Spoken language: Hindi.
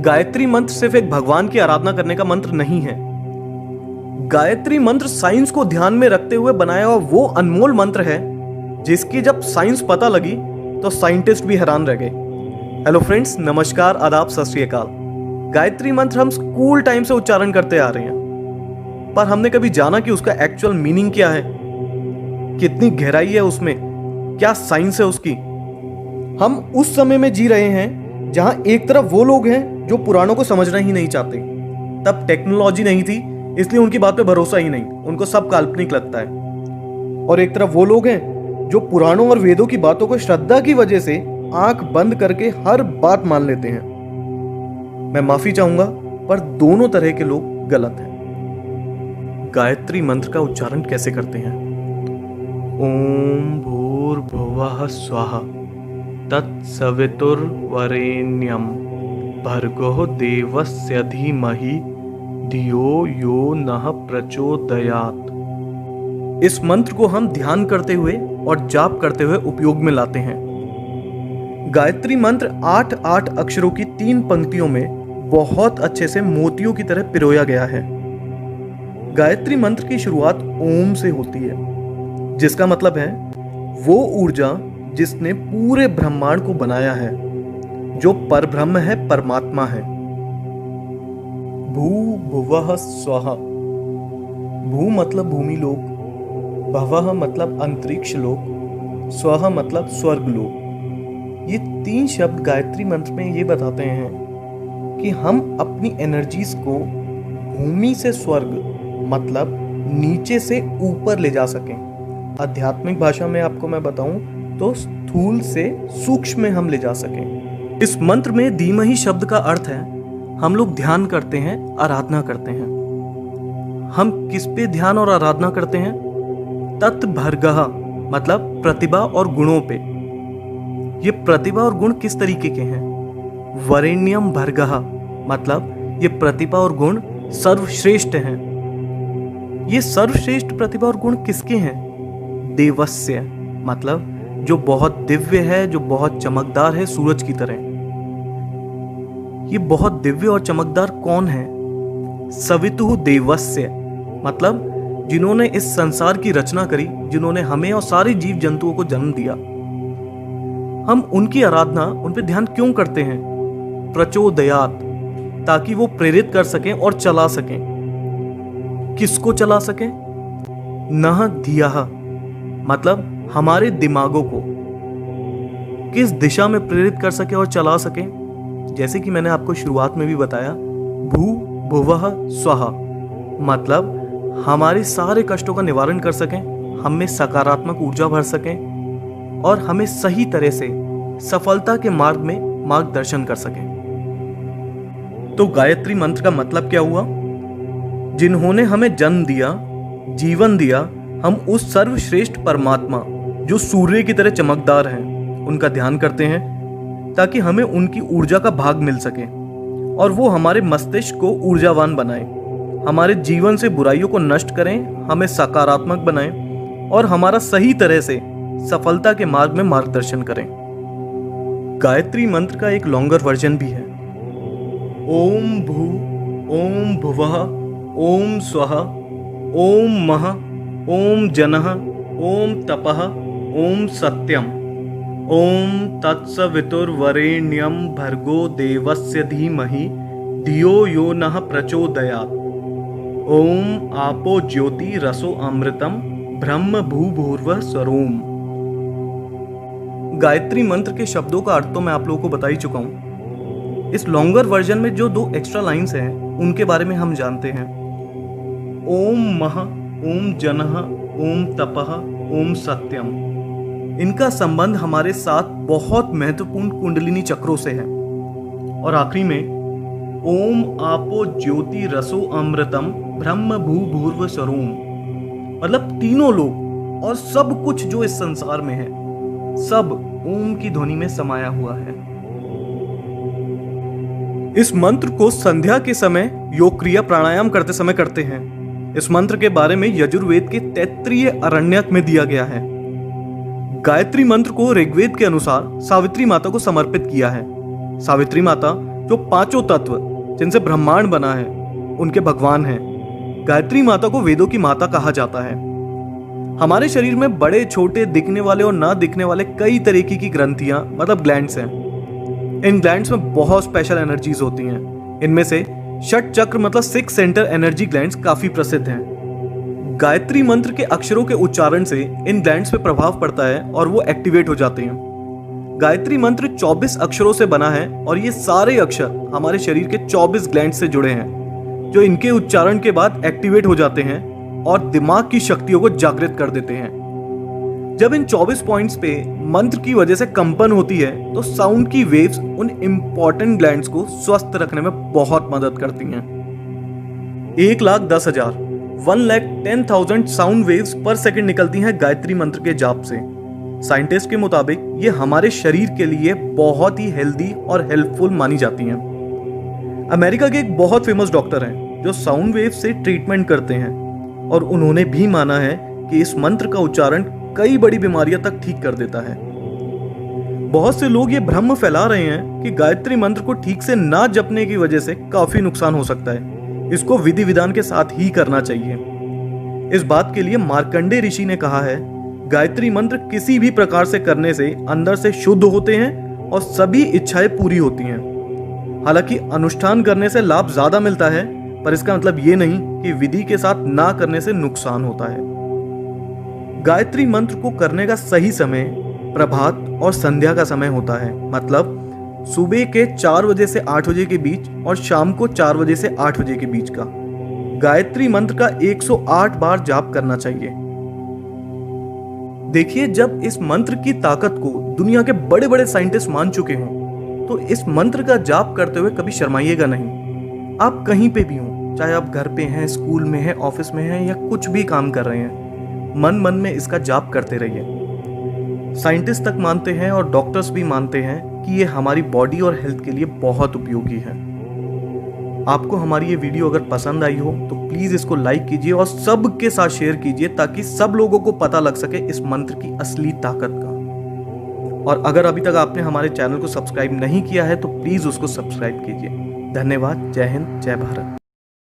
गायत्री मंत्र सिर्फ एक भगवान की आराधना करने का मंत्र नहीं है। गायत्री मंत्र साइंस को ध्यान में रखते हुए बनाया हुआ वो अनमोल मंत्र है जिसकी जब साइंस पता लगी तो साइंटिस्ट भी हैरान रह गए। हेलो फ्रेंड्स, नमस्कार, आदाब, सत श्री अकाल। गायत्री मंत्र हम स्कूल टाइम से उच्चारण करते आ रहे हैं, पर हमने कभी जाना कि उसका एक्चुअल मीनिंग क्या है, कितनी गहराई है उसमें, क्या साइंस है उसकी। हम उस समय में जी रहे हैं जहां एक तरफ वो लोग हैं जो पुराणों को समझना ही नहीं चाहते। तब टेक्नोलॉजी नहीं थी, इसलिए उनकी बात पे भरोसा ही नहीं, उनको सब काल्पनिक लगता है। और एक तरफ वो लोग हैं जो पुराणों और वेदों की बातों को श्रद्धा की वजह से आंख बंद करके हर बात मान लेते हैं। मैं माफी चाहूंगा, पर दोनों तरह के लोग गलत हैं। गायत्री मंत्र का उच्चारण कैसे करते हैं? ओम भूर्भुवः स्वः तत्सवितुर्वरेण्यं भर्गो देवस्य धीमहि धियो यो नः प्रचोदयात्। इस मंत्र को हम ध्यान करते हुए और जाप करते हुए उपयोग में लाते हैं। गायत्री मंत्र 8 अक्षरों की 3 पंक्तियों में बहुत अच्छे से मोतियों की तरह पिरोया गया है। गायत्री मंत्र की शुरुआत ओम से होती है, जिसका मतलब है वो ऊर्जा जिसने पूरे ब्रह्मांड को बनाया है, जो परब्रह्म है, परमात्मा है। भू भुवः स्वः। भू मतलब भूमि लोक, भवः मतलब अंतरिक्ष लोक, स्वः मतलब स्वर्ग लोक। ये 3 शब्द गायत्री मंत्र में ये बताते हैं कि हम अपनी एनर्जीज को भूमि से स्वर्ग मतलब नीचे से ऊपर ले जा सकें। आध्यात्मिक भाषा में आपको मैं बताऊं तो स्थूल से सूक्ष्म में हम ले जा सकें। इस मंत्र में धीमहि शब्द का अर्थ है हम लोग ध्यान करते हैं, आराधना करते हैं। हम किस पे ध्यान और आराधना करते हैं? तत्भर्गः मतलब प्रतिभा और गुणों पे। ये प्रतिभा और गुण किस तरीके के हैं? वरेण्यम भर्गः मतलब ये प्रतिभा और गुण सर्वश्रेष्ठ हैं। ये सर्वश्रेष्ठ प्रतिभा और गुण किसके हैं? देवस्य मतलब जो बहुत दिव्य है, जो बहुत चमकदार है, सूरज की तरह। ये बहुत दिव्य और चमकदार कौन है? सवितुः देवस्य मतलब जिन्होंने इस संसार की रचना करी, जिन्होंने हमें और सारे जीव जंतुओं को जन्म दिया। हम उनकी आराधना, उन पे ध्यान क्यों करते हैं? प्रचोदयात्, ताकि वो प्रेरित कर सकें और चला सकें। किसको चला सकें? नः धियः मतलब हमारे दिमागों को किस दिशा में प्रेरित कर सके और चला सके। जैसे कि मैंने आपको शुरुआत में भी बताया, भू भुवः स्वः मतलब हमारे सारे कष्टों का निवारण कर सकें, हम में सकारात्मक ऊर्जा भर सकें और हमें सही तरह से सफलता के मार्ग में मार्गदर्शन कर सकें। तो गायत्री मंत्र का मतलब क्या हुआ? जिन्होंने हमें जन्म दिया, जीवन दिया, हम उस सर्वश्रेष्ठ परमात्मा जो सूर्य की तरह चमकदार हैं, उनका ध्यान करते हैं ताकि हमें उनकी ऊर्जा का भाग मिल सके और वो हमारे मस्तिष्क को ऊर्जावान बनाए, हमारे जीवन से बुराइयों को नष्ट करें, हमें सकारात्मक बनाएं और हमारा सही तरह से सफलता के मार्ग में मार्गदर्शन करें। गायत्री मंत्र का एक लॉन्गर वर्जन भी है। ओम भू, ओम भुवः, ओम स्वः, ओम मः, ओम जनः, ओम तपः, ओम सत्यम, ओम तत्सवितुर्वरेण्यं भर्गो देवस्य धीमहि धियो यो नः प्रचोदयात्। ओम आपो ज्योति रसो अमृतम ब्रह्म भूभुर्वः स्वरोम। गायत्री मंत्र के शब्दों का अर्थ तो मैं आप लोगों को बता ही चुका हूं। इस लॉन्गर वर्जन में जो 2 एक्स्ट्रा लाइंस हैं उनके बारे में हम जानते हैं। ओम मः, ओम जनः, ओम तपः, ओम सत्यम। इनका संबंध हमारे साथ बहुत महत्वपूर्ण कुंडलिनी चक्रों से है। और आखिरी में ओम आपो ज्योति रसो अमृतम ब्रह्म भूभुर्वः स्वरोम मतलब तीनों लोग और सब कुछ जो इस संसार में है, सब ओम की ध्वनि में समाया हुआ है। इस मंत्र को संध्या के समय योग क्रिया प्राणायाम करते समय करते हैं। इस मंत्र के बारे में यजुर्वेद के तैत्तिरीय अरण्यक में दिया गया है। गायत्री मंत्र को ऋग्वेद के अनुसार सावित्री माता को समर्पित किया है। सावित्री माता जो पांचों तत्व जिनसे ब्रह्मांड बना है उनके भगवान हैं। गायत्री माता को वेदों की माता कहा जाता है। हमारे शरीर में बड़े छोटे दिखने वाले और ना दिखने वाले कई तरीके की ग्रंथियां मतलब ग्लैंड्स हैं। इन ग्लैंड्स में बहुत स्पेशल एनर्जीज होती हैं। इनमें से षट चक्र मतलब 6 सेंटर एनर्जी ग्लैंड्स काफी प्रसिद्ध हैं। गायत्री मंत्र के अक्षरों के उच्चारण से इन ग्लैंड्स पे प्रभाव पड़ता है और वो एक्टिवेट हो जाते हैं। गायत्री मंत्र 24 अक्षरों से बना है और ये सारे अक्षर हमारे शरीर के 24 ग्लैंड से जुड़े हैं, जो इनके उच्चारण के बाद एक्टिवेट हो जाते हैं और दिमाग की शक्तियों को जागृत कर देते हैं। जब इन 24 पॉइंट्स पे मंत्र की वजह से कंपन होती है तो साउंड की वेव्स उन इंपॉर्टेंट ग्लैंड्स को स्वस्थ रखने में बहुत मदद करती हैं। 1,10,000 1,10,000 साउंड वेव्स पर सेकंड निकलती हैं गायत्री मंत्र के जाप से। साइंटिस्ट के मुताबिक ये हमारे शरीर के लिए बहुत ही हेल्दी और हेल्पफुल मानी जाती हैं। अमेरिका के एक बहुत फेमस डॉक्टर हैं जो साउंड वेव से ट्रीटमेंट करते हैं और उन्होंने भी माना है कि इस मंत्र का उच्चारण कई बड़ी बीमारियां तक ठीक कर देता है। बहुत से लोग ये भ्रम फैला रहे हैं कि गायत्री मंत्र को ठीक से ना जपने की वजह से काफी नुकसान हो सकता है। इसको विधि विधान के साथ ही करना चाहिए। इस बात के लिए मार्कंडेय ऋषि ने कहा है, गायत्री मंत्र किसी भी प्रकार से करने से अंदर से शुद्ध होते हैं और सभी इच्छाएं पूरी होती हैं। हालांकि अनुष्ठान करने से लाभ ज्यादा मिलता है, पर इसका मतलब ये नहीं कि विधि के साथ ना करने से नुकसान होता है। गायत्री मंत्र को करने का सही समय प्रभात और संध्या का समय होता है, मतलब सुबह के 4 बजे से 8 बजे के बीच और शाम को 4 बजे से 8 बजे के बीच का। गायत्री मंत्र का 108 बार जाप करना चाहिए। देखिए, जब इस मंत्र की ताकत को दुनिया के बड़े बड़े साइंटिस्ट मान चुके हों तो इस मंत्र का जाप करते हुए कभी शर्माइएगा नहीं। आप कहीं पे भी हों, चाहे आप घर पे हैं, स्कूल में हैं, ऑफिस में हैं या कुछ भी काम कर रहे हैं, मन मन में इसका जाप करते रहिए। साइंटिस्ट तक मानते हैं और डॉक्टर्स भी मानते हैं कि ये हमारी बॉडी और हेल्थ के लिए बहुत उपयोगी है। आपको हमारी ये वीडियो अगर पसंद आई हो तो प्लीज़ इसको लाइक कीजिए और सबके साथ शेयर कीजिए ताकि सब लोगों को पता लग सके इस मंत्र की असली ताकत का। और अगर अभी तक आपने हमारे चैनल को सब्सक्राइब नहीं किया है तो प्लीज़ उसको सब्सक्राइब कीजिए। धन्यवाद। जय हिंद, जय भारत।